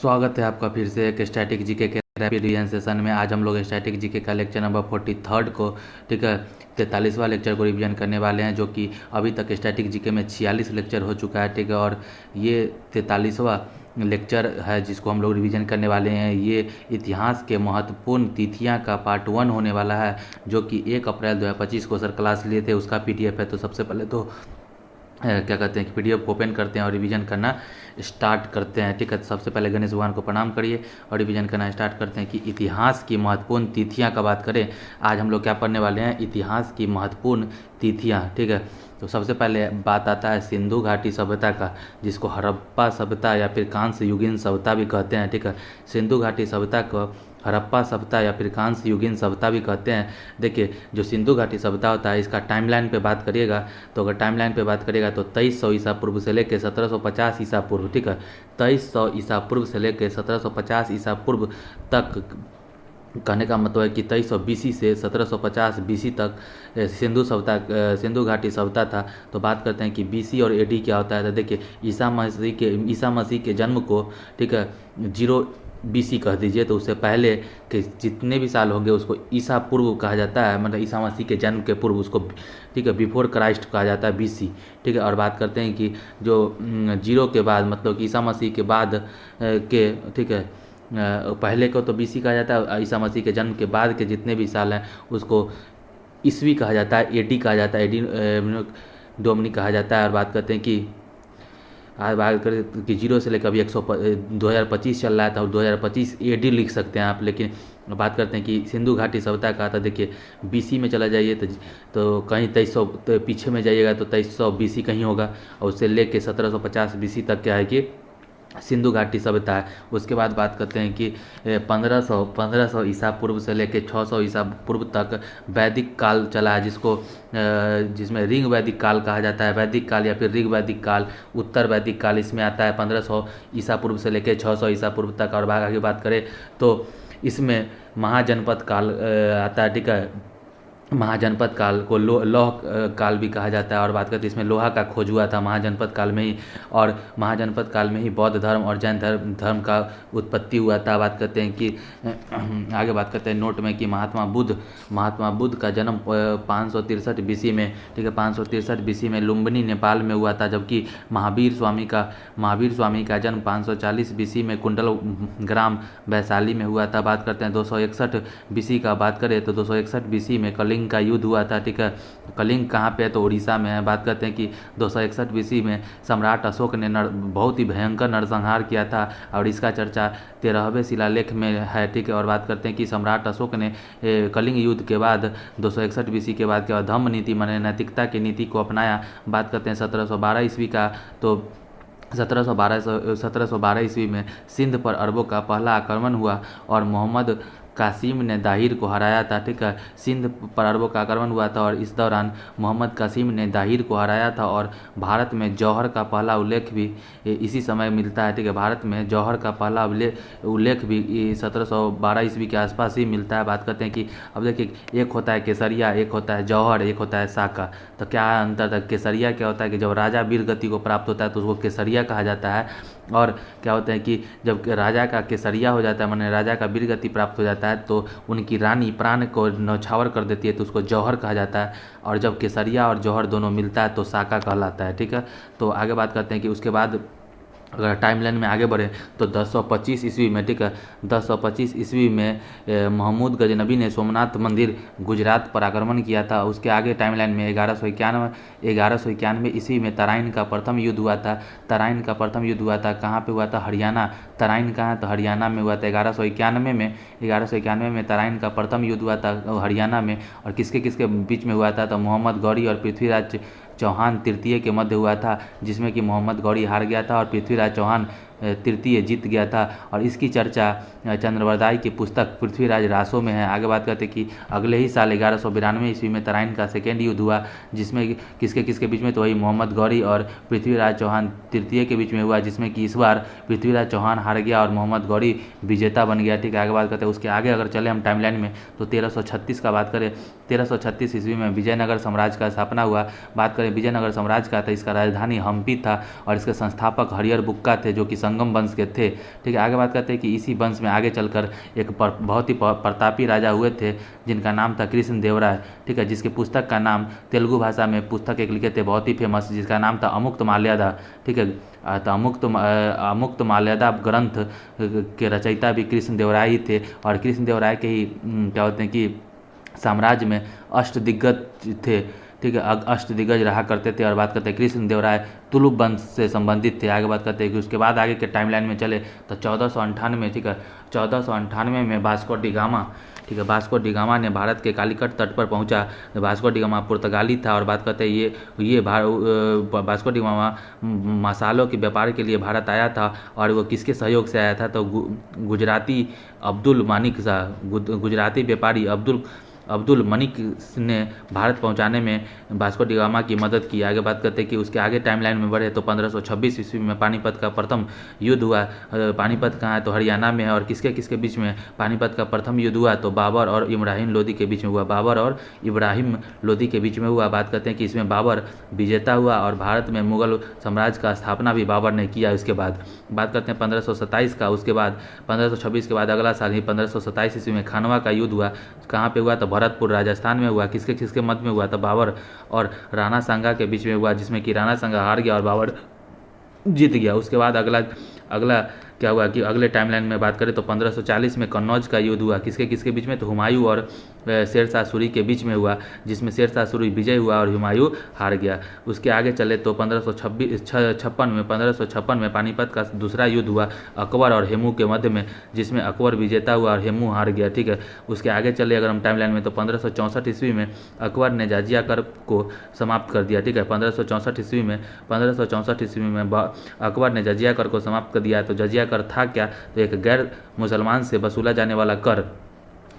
स्वागत है आपका फिर से एक स्टैटिक जीके के रैपिड रिवीजन सेशन में। आज हम लोग स्टैटिक जीके का लेक्चर नंबर 43 को, ठीक है, 43वां लेक्चर को रिवीजन करने वाले हैं, जो कि अभी तक स्टैटिक जीके में 46 लेक्चर हो चुका है, ठीक है। और ये 43वां लेक्चर है जिसको हम लोग रिवीजन करने वाले हैं। ये इतिहास के महत्वपूर्ण तिथियां का पार्ट 1 होने वाला है, जो कि 1 अप्रैल 2025 को सर क्लास लिए थे, उसका पीडीएफ है। तो सबसे पहले तो क्या कहते हैं कि पीडीएफ को ओपन करते हैं और रिवीजन करना स्टार्ट करते हैं, ठीक है। सबसे पहले गणेश भगवान को प्रणाम करिए और रिवीजन करना स्टार्ट करते हैं कि इतिहास की महत्वपूर्ण तिथियां का बात करें। आज हम लोग क्या पढ़ने वाले हैं, इतिहास की महत्वपूर्ण तिथियां, ठीक है। तो सबसे पहले बात आता है सिंधु घाटी सभ्यता का, जिसको हड़प्पा सभ्यता या फिर कांस्य युगीन सभ्यता भी कहते हैं, ठीक है। सिंधु घाटी सभ्यता को हड़प्पा सभ्यता या फिर कांस्य युगीन सभ्यता भी कहते हैं। देखिए, जो सिंधु घाटी सभ्यता होता है, इसका टाइमलाइन पे बात करिएगा तो अगर टाइमलाइन पे बात करिएगा तो 2300 ईसा पूर्व से लेकर 1750 ईसा पूर्व, ठीक है। 2300 ईसा पूर्व से लेकर 1750 ईसा पूर्व तक, कहने का मतलब है कि 2300 बीसी से 1750 बीसी तक सिंधु घाटी सभ्यता था। तो बात करते हैं कि बीसी और एडी क्या होता है। तो देखिए, ईसा मसीह के जन्म को, ठीक है, 0 बीसी कह दीजिए, तो उससे पहले के जितने भी साल होंगे उसको ईसा पूर्व कहा जाता है, मतलब ईसा मसीह के जन्म के पूर्व उसको, ठीक है, बिफोर क्राइस्ट कहा जाता है, बीसी, ठीक है। और बात करते हैं कि जो 0 के बाद, मतलब कि ईसा मसीह के बाद के, ठीक है, पहले को तो बीसी कहा जाता है, ईसा मसीह के जन्म के बाद के जितने भी साल हैं उसको ईस्वी कहा जाता है, एडी कहा जाता है, एडी डोमिनी कहा जाता है। और बात करते हैं कि आज बात करें कि 0 से लेकर अभी 2025 चल रहा था, 2025 एडी लिख सकते हैं आप। लेकिन बात करते हैं कि सिंधु घाटी सभ्यता का था, देखिए बीसी में चला जाइए तो कहीं 2300 तो पीछे में जाइएगा तो 2300 बीसी कहीं होगा, और उससे लेके 1750 बीसी तक क्या है कि सिंधु घाटी सभ्यता है। उसके बाद बात करते हैं कि 1500 ईसा पूर्व से लेकर 600 ईसा पूर्व तक वैदिक काल चला है, जिसमें ऋग वैदिक काल कहा जाता है, वैदिक काल या फिर ऋग वैदिक काल, उत्तर वैदिक काल इसमें आता है 1500 ईसा पूर्व से लेकर 600 ईसा पूर्व तक। और आगे बात करें तो इसमें महाजनपद काल आता है, ठीक है। महाजनपद काल को लौह काल भी कहा जाता है। और बात करते हैं इसमें लोहा का खोज हुआ था महाजनपद काल में ही, और महाजनपद काल में ही बौद्ध धर्म और जैन धर्म का उत्पत्ति हुआ था। बात करते हैं कि आगे बात करते हैं नोट में कि महात्मा बुद्ध का जन्म 563 बीसी में, ठीक है, 563 बीसी में लुम्बिनी नेपाल में हुआ था, जबकि महावीर स्वामी का जन्म 540 बीसी में कुंडल ग्राम वैशाली में हुआ था। बात करते हैं 261 बीसी का बात करें तो 261 बीसी में कलिंग का युद्ध हुआ था, ठीक है। कलिंग कहाँ पे है तो उड़ीसा में है। बात करते हैं कि 261 बीसी में सम्राट अशोक ने बहुत ही भयंकर नरसंहार किया था, और इसका चर्चा 13वें शिलालेख में है, ठीक है। और बात करते हैं कि सम्राट अशोक ने कलिंग युद्ध के बाद 261 बीसी के बाद क्या धम्म नीति माने नैतिकता की नीति को अपनाया। बात करते हैं 1712 ईस्वी का, तो 1712 ईस्वी में सिंध पर अरबों का पहला आक्रमण हुआ और मोहम्मद कासिम ने दाहिर को हराया था, ठीक है। सिंध पर अरबों का आक्रमण हुआ था और इस दौरान मोहम्मद कासिम ने दाहिर को हराया था। और भारत में जौहर का पहला उल्लेख भी इसी समय मिलता है, ठीक है। भारत में जौहर का पहला उल्लेख भी 1712 ईस्वी के आसपास ही मिलता है। बात करते हैं कि अब देखिए, एक होता है केसरिया, एक होता है जौहर, एक होता है साका। तो क्या अंतर था? केसरिया क्या होता है कि जब राजा वीर गति को प्राप्त होता है तो उसको केसरिया कहा जाता है, और क्या होता है कि जब राजा का केसरिया हो जाता है, माने राजा का वीर गति प्राप्त हो जाता है, तो उनकी रानी प्राण को न्यौछावर कर देती है, तो उसको जौहर कहा जाता है। और जब केसरिया और जौहर दोनों मिलता है तो साका कहलाता है, ठीक है। तो आगे बात करते हैं कि उसके बाद अगर टाइमलाइन में आगे बढ़े तो 1025 ईस्वी में, ठीक है, 1025 ईस्वी में महमूद गजनबी ने सोमनाथ मंदिर गुजरात पर आक्रमण किया था। उसके आगे टाइमलाइन में 1191 ईस्वी में तराइन का प्रथम युद्ध हुआ था। कहाँ पे हुआ था? हरियाणा। तराइन कहाँ है तो हरियाणा में हुआ था। 1191 में तराइन का प्रथम युद्ध हुआ था हरियाणा में। और किसके बीच में हुआ था? तो मोहम्मद गौरी और पृथ्वीराज चौहान तृतीय के मध्य हुआ था, जिसमें कि मोहम्मद गौरी हार गया था और पृथ्वीराज चौहान तृतीय जीत गया था। और इसकी चर्चा चंद्रवरदाई की पुस्तक पृथ्वीराज रासो में है। आगे बात करते हैं कि अगले ही साल 1192 ईस्वी में तराइन का सेकेंड युद्ध हुआ, जिसमें किसके बीच में? तो वही मोहम्मद गौरी और पृथ्वीराज चौहान तृतीय के बीच में हुआ, जिसमें कि इस बार पृथ्वीराज चौहान हार गया और मोहम्मद गौरी विजेता बन गया, ठीक है। आगे बात करते हैं उसके आगे अगर चले हम टाइमलाइन में तो 1336 का बात करें, 1336 ईस्वी में विजयनगर साम्राज्य का स्थापना हुआ। बात करें विजयनगर साम्राज्य का, तो इसका राजधानी हम्पी था और इसके संस्थापक हरिहर बुक्का थे, जो कि संगम वंश के थे। ठीक है, आगे बात करते हैं कि इसी वंश में आगे चलकर एक बहुत ही प्रतापी राजा हुए थे जिनका नाम था कृष्ण देव राय। ठीक है, जिसके पुस्तक का नाम तेलुगु भाषा में पुस्तक एक लिखे थे बहुत ही फेमस, जिसका नाम था अमुक्त माल्यादा। ठीक है, तो अमुक्त माल्यादा ग्रंथ के रचयिता भी कृष्ण देव राय ही थे, और कृष्ण देव राय के ही क्या होते हैं कि साम्राज्य में अष्टदिग्गज थे। ठीक है, अष्टदिग्गज रहा करते थे। और बात करते हैं कृष्ण देव राय तुलुप वंश से संबंधित थे। आगे बात करते हैं कि उसके बाद आगे के टाइमलाइन में चले तो 1498, ठीक है, 1498 में वास्को डी गामा, ठीक है, वास्को डी गामा ने भारत के कालीकट तट पर पहुंचा। वास्को डी गामा पुर्तगाली था। और बात करते हैं ये वास्को डी गामा मसालों के व्यापार के लिए भारत आया था, और वो किसके सहयोग से आया था, तो गुजराती अब्दुल मानिक शाह, गुजराती व्यापारी अब्दुल मनिक ने भारत पहुंचाने में वास्को डी गामा की मदद की। आगे बात करते हैं कि उसके आगे टाइमलाइन में बढ़े तो 1526 ईस्वी में पानीपत का प्रथम युद्ध हुआ। पानीपत कहाँ है, तो हरियाणा में है। और किसके किसके बीच में पानीपत का प्रथम युद्ध हुआ, तो बाबर और इब्राहिम लोदी के बीच में हुआ। बाबर और इब्राहिम लोदी के बीच में हुआ। बात करते हैं कि इसमें बाबर विजेता हुआ, और भारत में मुगल साम्राज्य का स्थापना भी बाबर ने किया। इसके बाद बात करते हैं 1527 का। उसके बाद 1526 के बाद अगला साल ही 1527 ईस्वी में खानवा का युद्ध हुआ। कहाँ पे हुआ, तो भरतपुर राजस्थान में हुआ। किसके किसके मध्य में हुआ, तो बाबर और राणा सांगा के बीच में हुआ, जिसमें कि राणा सांगा हार गया और बाबर जीत गया। उसके बाद अगला क्या हुआ कि अगले टाइमलाइन में बात करें तो 1540 में कन्नौज का युद्ध हुआ। किसके किसके बीच में, तो हुमायूं और शेरशाह सूरी के बीच में हुआ, जिसमें शेरशाह सूरी विजय हुआ और हुमायूं हार गया। उसके आगे चले तो 1556 में पानीपत का दूसरा युद्ध हुआ अकबर और हेमू के मध्य में, जिसमें अकबर विजेता हुआ और हेमू हार गया। ठीक है, उसके आगे चले अगर हम टाइमलाइन में तो 1564 ईस्वी में अकबर ने जाजिया कर को समाप्त कर दिया। ठीक है, 1564 ईस्वी में अकबर ने जजिया कर को समाप्त कर दिया। तो जजिया कर था क्या, तो एक गैर मुसलमान से वसूला जाने वाला कर।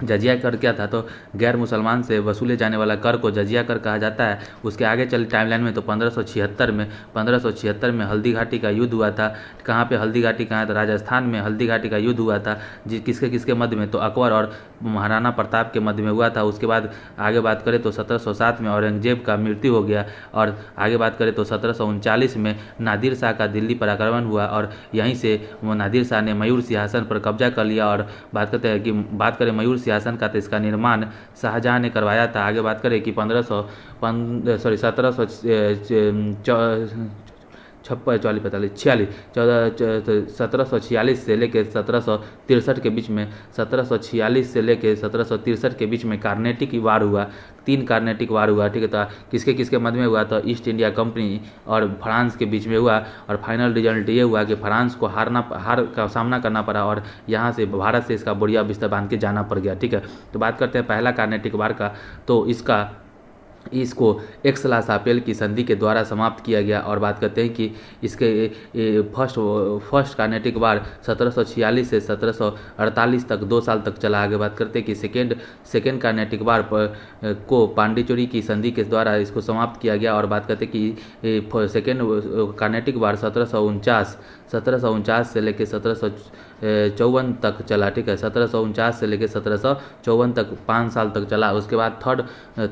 जजिया कर क्या था, तो गैर मुसलमान से वसूले जाने वाला कर को जजिया कर कहा जाता है। उसके आगे चले टाइमलाइन में तो 1576 में हल्दी घाटी का युद्ध हुआ था। कहाँ पे हल्दी घाटी कहाँ है, तो राजस्थान में हल्दी घाटी का युद्ध हुआ था। किसके किसके मध्य में, तो अकबर और महाराणा प्रताप के मध्य में हुआ था। उसके बाद आगे बात करें तो 1707 में औरंगजेब का मृत्यु हो गया। और आगे बात करें तो 1739 में नादिर शाह का दिल्ली पर आक्रमण हुआ, और यहीं से वो नादिर शाह ने मयूर सिंहासन पर कब्जा कर लिया। और बात करें मयूर सिंहासन का, तो इसका निर्माण शाहजहां ने करवाया था। आगे बात करें कि 1746 से लेकर 1763 के बीच में 1746 से लेकर 1763 के बीच में कार्नेटिक वार हुआ। 3 कार्नेटिक वार हुआ। ठीक है, तो किसके किसके मध्य में हुआ, तो ईस्ट इंडिया कंपनी और फ्रांस के बीच में हुआ। और फाइनल रिजल्ट ये हुआ कि फ्रांस को हार का सामना करना पड़ा, और यहाँ से भारत से इसका बोरिया बिस्तर बांध के जाना पड़ गया। ठीक है, तो बात करते हैं पहला कार्नेटिक वार का, तो इसको एक्स-ला-शापेल की संधि के द्वारा समाप्त किया गया। और बात करते हैं कि इसके फर्स्ट कार्नेटिक वार 1746 से 1748 तक 2 साल तक चला। आगे बात करते हैं कि सेकेंड कार्नेटिक वार को पांडिचेरी की संधि के द्वारा इसको समाप्त किया गया। और बात करते हैं कि सेकेंड कार्नेटिक वार 1749 से लेकर 1754 तक चला। ठीक है, 1749 से लेकर 1754 तक 5 साल तक चला। उसके बाद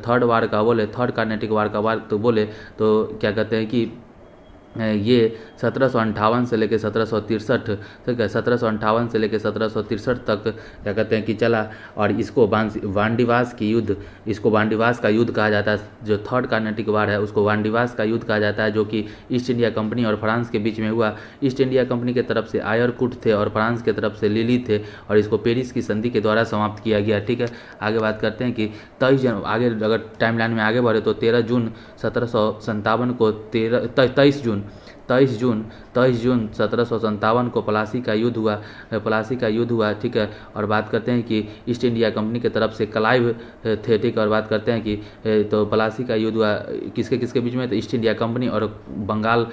थर्ड वार का बोले, थर्ड कार्नेटिक वार का वार तो बोले तो क्या कहते हैं कि ये 1758 से लेकर 1763, ठीक है, 1758 से लेकर 1763 तक क्या कहते हैं कि चला। और इसको वांडीवास का युद्ध कहा जाता है। जो थर्ड कार्नेटिक वार है उसको वांडीवास का युद्ध कहा जाता है, जो कि ईस्ट इंडिया कंपनी और फ्रांस के बीच में हुआ। ईस्ट इंडिया कंपनी की तरफ से आयरकुट थे और फ्रांस की तरफ से लिली थे, और इसको पेरिस की संधि के द्वारा समाप्त किया गया। ठीक है, आगे बात करते हैं कि आगे अगर टाइमलाइन में आगे बढ़े तो 13 जून 1757 को 23 जून 1757 को प्लासी का युद्ध हुआ। ठीक है, और बात करते हैं कि ईस्ट इंडिया कंपनी की तरफ से क्लाइव थे। ठीक है, और बात करते हैं कि तो प्लासी का युद्ध हुआ किसके किसके बीच में, तो ईस्ट इंडिया कंपनी और बंगाल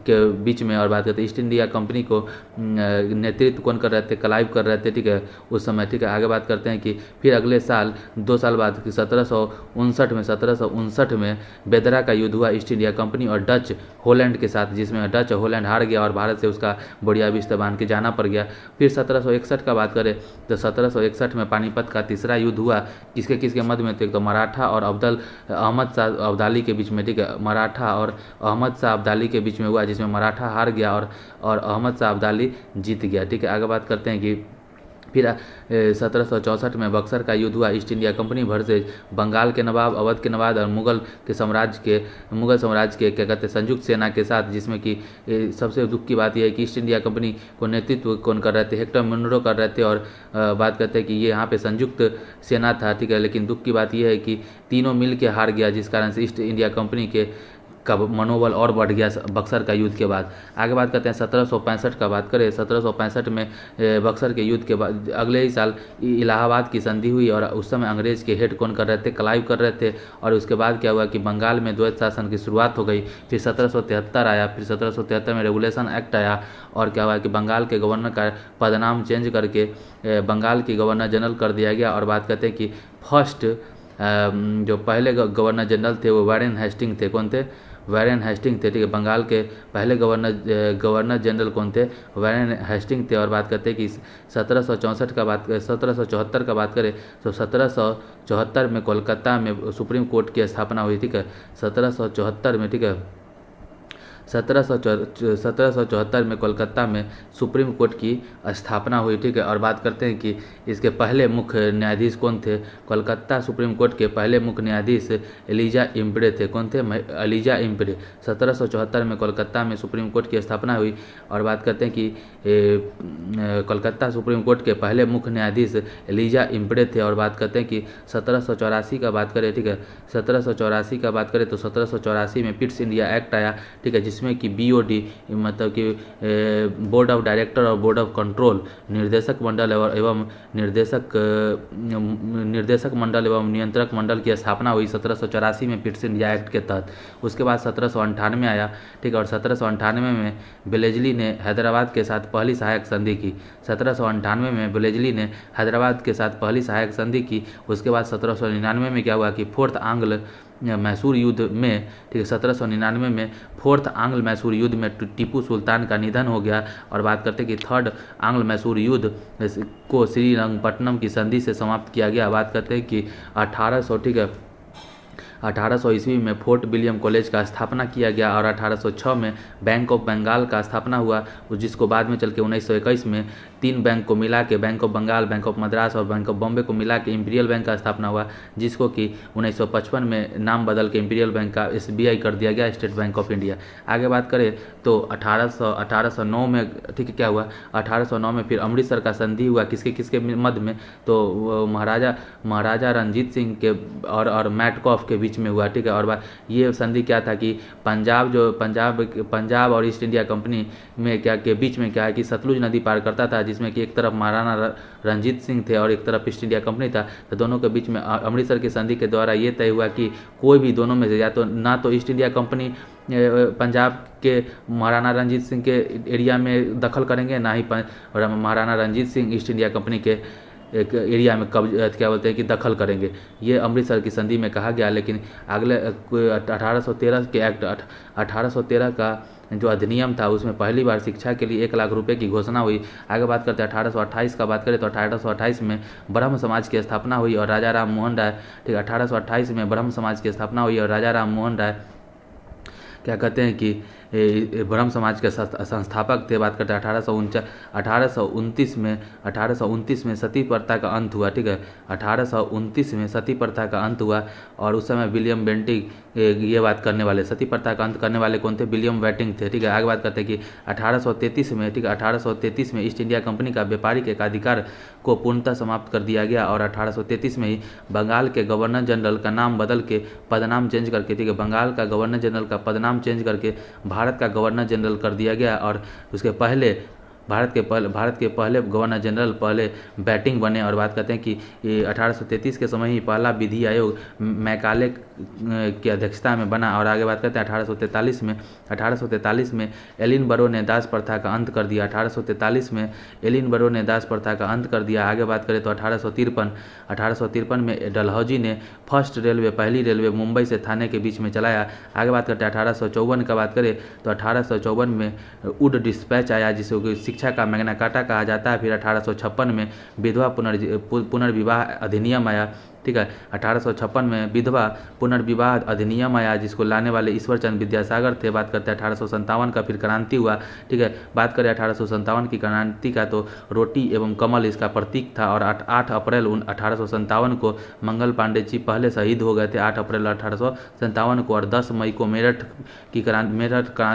के बीच में। और बात करते हैं ईस्ट इंडिया कंपनी को नेतृत्व कौन कर रहे थे, क्लाइव कर रहे थे। ठीक है, उस समय। ठीक है, आगे बात करते हैं कि फिर अगले साल 2 साल बाद 1759 में बेदरा का युद्ध हुआ ईस्ट इंडिया कंपनी और डच होलैंड के साथ, जिसमें डच होलैंड हार गया और भारत से उसका बोरिया बिस्तर बांध के जाना पड़ गया। फिर 1761 का बात करें तो 1761 में पानीपत का तीसरा युद्ध हुआ। किसके किसके मध्य में, तो मराठा और अहमद शाह अब्दाली के बीच में। ठीक है, मराठा और अहमद शाह अब्दाली के बीच में हुआ। हुआ जिसमें मराठा हार गया और अहमद शाह अब्दाली जीत गया। ठीक है, आगे बात करते हैं कि फिर 1764 में बक्सर का युद्ध हुआ। East India Company versus Bengal के नवाब, अवध के नवाब और मुगल साम्राज्य के क्या कहते हैं संयुक्त सेना के साथ, जिसमें कि सबसे दुख की बात यह है कि ईस्ट इंडिया कंपनी को नेतृत्व कौन कर रहे थे, हेक्टर मुनरो कर रहे थे। और बात करते हैं कि ये यहाँ पे संयुक्त सेना था। ठीक है, लेकिन दुख की बात यह है कि तीनों मिल के हार गया, जिस कारण से ईस्ट इंडिया कंपनी का मनोबल और बढ़ गया बक्सर का युद्ध के बाद। आगे बात करते हैं 1765 का बात करें। 1765 में बक्सर के युद्ध के बाद अगले ही साल इलाहाबाद की संधि हुई और उस समय अंग्रेज के हेड कौन कर रहे थे, क्लाइव कर रहे थे। और उसके बाद क्या हुआ कि बंगाल में द्वैत शासन की शुरुआत हो गई। फिर 1773 आया, फिर 1773 में रेगुलेशन एक्ट आया और क्या हुआ कि बंगाल के गवर्नर का पदनाम चेंज करके बंगाल की गवर्नर जनरल कर दिया गया। और बात करते हैं कि फर्स्ट जो पहले गवर्नर जनरल थे वो वारेन हेस्टिंग थे। कौन थे? वारेन हेस्टिंग थे। ठीक है, बंगाल के पहले गवर्नर जनरल कौन थे? वारेन हेस्टिंग थे। और बात करते हैं कि 1774 का बात करें तो 1774 में कोलकाता में सुप्रीम कोर्ट की स्थापना हुई। ठीक है, 1774 में, ठीक है, 1774 में कोलकाता में सुप्रीम कोर्ट की स्थापना हुई। ठीक है, और बात करते हैं कि इसके पहले मुख्य न्यायाधीश कौन थे? कोलकाता सुप्रीम कोर्ट के पहले मुख्य न्यायाधीश एलिजा इम्परे थे। कौन थे? एलिजा इम्परे। 1774 में कोलकाता में सुप्रीम कोर्ट की स्थापना हुई। और बात करते हैं कि कोलकाता सुप्रीम कोर्ट के पहले मुख्य न्यायाधीश एलिजा इम्परे थे। और बात करते हैं कि 1784 का बात करें। ठीक है, 1784 का बात करें तो 1784 में पिट्स इंडिया एक्ट आया। ठीक है, जिसमें कि BOD मतलब कि बोर्ड ऑफ डायरेक्टर और बोर्ड ऑफ कंट्रोल निर्देशक मंडल एवं निर्देशक मंडल एवं नियंत्रक मंडल की स्थापना हुई 1784 में पिट्स इंडिया एक्ट के तहत। उसके बाद 1798 आया। ठीक है, और 1798 में बेलेजली ने हैदराबाद के साथ पहली सहायक संधि की। 1798 में बेलेजली ने हैदराबाद के साथ पहली सहायक संधि की। उसके बाद 1799 में क्या हुआ कि फोर्थ आंग्ल मैसूर युद्ध में, ठीक है, 1799 में फोर्थ आंग्ल मैसूर युद्ध में टीपू सुल्तान का निधन हो गया। और बात करते हैं कि थर्ड आंग्ल मैसूर युद्ध को श्रीरंगपट्टनम की संधि से समाप्त किया गया। बात करते हैं कि 1800, ठीक है, 1800 ईस्वी में फोर्ट विलियम कॉलेज का स्थापना किया गया। और 1806 में बैंक ऑफ बंगाल का स्थापना हुआ, जिसको बाद में चल के 1921 में 3 बैंक को मिला के bank of Bengal, bank of Madras और बैंक ऑफ बॉम्बे को मिला के इंपीरियल बैंक का स्थापना हुआ, जिसको कि 1955 में नाम बदल के इंपीरियल बैंक का SBI कर दिया गया, स्टेट बैंक ऑफ इंडिया। आगे बात करें तो 1809 में, ठीक है, क्या हुआ, 1809 में फिर अमृतसर का संधि हुआ। किसके मध्य में? तो महाराजा रंजीत सिंह के और मैटकॉफ के बीच में हुआ। ठीक है, और ये संधि क्या था कि पंजाब और ईस्ट इंडिया कंपनी में क्या के बीच में क्या है कि सतलुज नदी पार करता था, जिसमें कि एक तरफ महाराणा रंजीत सिंह थे और एक तरफ ईस्ट इंडिया कंपनी था। तो दोनों के बीच में अमृतसर की संधि के द्वारा ये तय हुआ कि कोई भी दोनों में से या तो ना तो ईस्ट इंडिया कंपनी पंजाब के महाराणा रंजीत सिंह के एरिया में दखल करेंगे, ना ही Maharana Ranjit Singh East India company के एक एरिया में क्या बोलते हैं कि दखल करेंगे। ये अमृतसर की संधि में कहा गया। लेकिन अगले 1813 के एक्ट 1813 का जो अधिनियम था उसमें पहली बार शिक्षा के लिए 1 लाख रुपए की घोषणा हुई। आगे बात करते हैं 1828 का बात करें तो 1828 में ब्रह्म समाज की स्थापना हुई और राजा राम मोहन राय, ठीक है, 1828 में ब्रह्म समाज की स्थापना हुई और राजा राम मोहन राय क्या कहते हैं कि ब्रह्म समाज के संस्थापक थे। बात करते हैं 1829 में सती प्रथा का अंत हुआ। ठीक है, 1829 में सती प्रथा का अंत हुआ और उस समय विलियम बेंटिंग ये बात करने वाले, सती प्रथा का अंत करने वाले कौन थे? विलियम बेंटिंग थे। ठीक है, आगे बात करते हैं कि 1833 में, ठीक है, 1833 में ईस्ट इंडिया कंपनी का व्यापारिक एकाधिकार को पूर्णतः समाप्त कर दिया गया और 1833 में ही बंगाल के गवर्नर जनरल का नाम बदल के पदनाम चेंज करके, ठीक है, बंगाल का गवर्नर जनरल का पदनाम चेंज करके भारत का गवर्नर जनरल कर दिया गया। और उसके पहले भारत के पहले गवर्नर जनरल पहले बैटिंग बने। और बात करते हैं कि 1833 के समय ही पहला विधि आयोग मैकाले की अध्यक्षता में बना। और आगे बात करते हैं 1843 में एलिन बरो ने दास प्रथा का अंत कर दिया। 1843 में एलिन बरो ने दास प्रथा का अंत कर दिया। आगे बात करें तो 1853 में डलहौजी ने पहली रेलवे मुंबई से थाने के बीच में चलाया। आगे बात करते हैं 1854 का बात करें तो 1854 में वुड डिस्पैच आया, जिसे शिक्षा का मैग्ना कार्टा कहा जाता है। फिर 1856 में विधवा पुनर्विवाह अधिनियम आया। ठीक है। 1856 में विधवा पुनर्विवाह अधिनियम आया, जिसको लाने वाले ईश्वर चंद्र विद्यासागर थे। बात करते हैं 1857 का, फिर क्रांति हुआ, ठीक है। बात करें 1857 की क्रांति का, तो रोटी एवं कमल इसका प्रतीक था। और 8 अप्रैल 1857 को मंगल पांडे जी पहले शहीद हो गए थे, 8 अप्रैल 1857 को। और 10 मई को मेरठ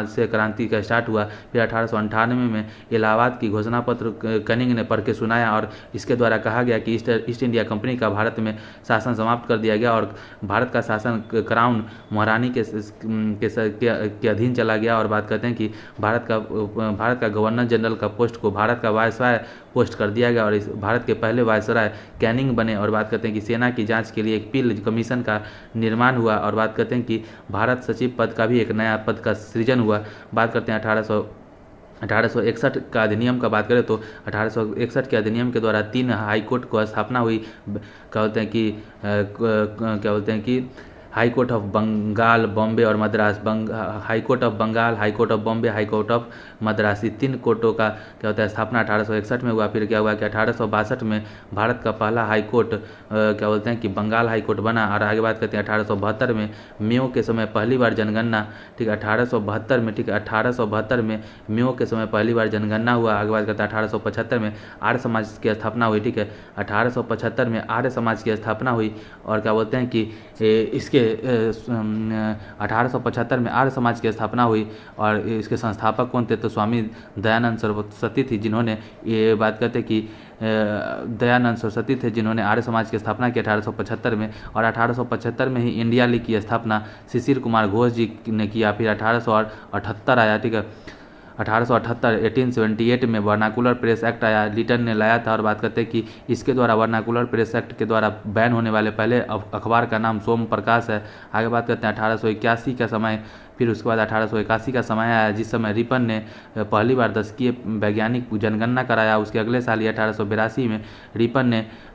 से क्रांति का स्टार्ट हुआ। फिर 1898 में इलाहाबाद की घोषणा पत्र कनिंग ने पढ़ के सुनाया, और इसके द्वारा कहा गया कि ईस्ट इंडिया कंपनी का भारत में शासन समाप्त कर दिया गया, और भारत का शासन क्राउन महारानी के अधीन चला गया। और बात करते हैं कि भारत का गवर्नर जनरल का पोस्ट को भारत का वायसराय पोस्ट कर दिया गया, और इस भारत के पहले वायसराय कैनिंग बने। और बात करते हैं कि सेना की जांच के लिए एक पील कमीशन का निर्माण हुआ। और बात करते हैं कि भारत सचिव पद का भी एक नया पद का सृजन हुआ। बात करते हैं 1861 का अधिनियम का बात करें, तो 1861 के अधिनियम के द्वारा 3 हाईकोर्ट को स्थापना हुई। क्या बोलते हैं कि high court of Bengal, Bombay और Madras. High court of Bengal, high court of Bombay, high court of Madras, 3 कोर्टों का क्या होता है स्थापना 1861 में हुआ। फिर क्या हुआ कि 1862 में भारत का पहला हाई कोर्ट क्या बोलते हैं कि बंगाल हाई कोर्ट बना। और आगे बात करते हैं 1872 में मेयो के समय पहली बार जनगणना, ठीक है, 1872 में, ठीक है, 1872 में मेयो के समय पहली बार जनगणना हुआ। आगे बात करते हैं 1875 में आर्य समाज की स्थापना हुई, ठीक है, 1875 में आर्य समाज की स्थापना हुई। और क्या बोलते हैं कि इसके 1875 में आर्य समाज की स्थापना हुई, और इसके संस्थापक कौन थे, तो स्वामी दयानंद सरस्वती थी, जिन्होंने ये बात करते कि दयानंद सरस्वती थे जिन्होंने आर्य समाज की स्थापना की 1875 में। और 1875 में ही इंडिया लीग की स्थापना शिशिर कुमार घोष जी ने किया। फिर 1878 आया, ठीक है, 1878 में वर्नाकुलर प्रेस एक्ट आया, लिटन ने लाया था। और बात करते हैं कि इसके द्वारा वर्नाकुलर प्रेस एक्ट के द्वारा बैन होने वाले पहले अखबार का नाम सोम प्रकाश है। आगे बात करते हैं 1881 का समय। फिर उसके बाद 1881 का समय आया, जिस समय रिपन ने पहली बार दशकीय वैज्ञानिक जनगणना कराया। उसके अगले साल ही 1882 में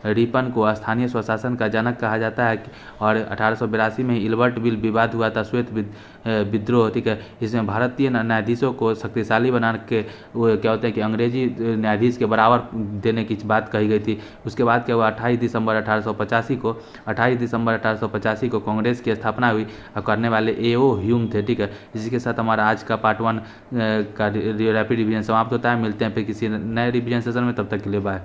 रिपन को स्थानीय स्वशासन का जनक कहा जाता है। और 1882 में इल्बर्ट बिल विवाद हुआ था, श्वेत विद्रोह, ठीक है। इसमें भारतीय न्यायाधीशों को शक्तिशाली बना के वो क्या होता है कि अंग्रेजी न्यायाधीश के बराबर देने की बात कही गई थी। उसके बाद क्या हुआ, 28 दिसंबर 1885 को कांग्रेस की स्थापना हुई, और करने वाले A.O. ह्यूम थे, ठीक है। इसी के साथ हमारा आज का पार्ट 1 का रैपिड रिवीजन समाप्त होता है। मिलते हैं फिर किसी नए रिवीजन सेशन में, तब तक के लिए बाय।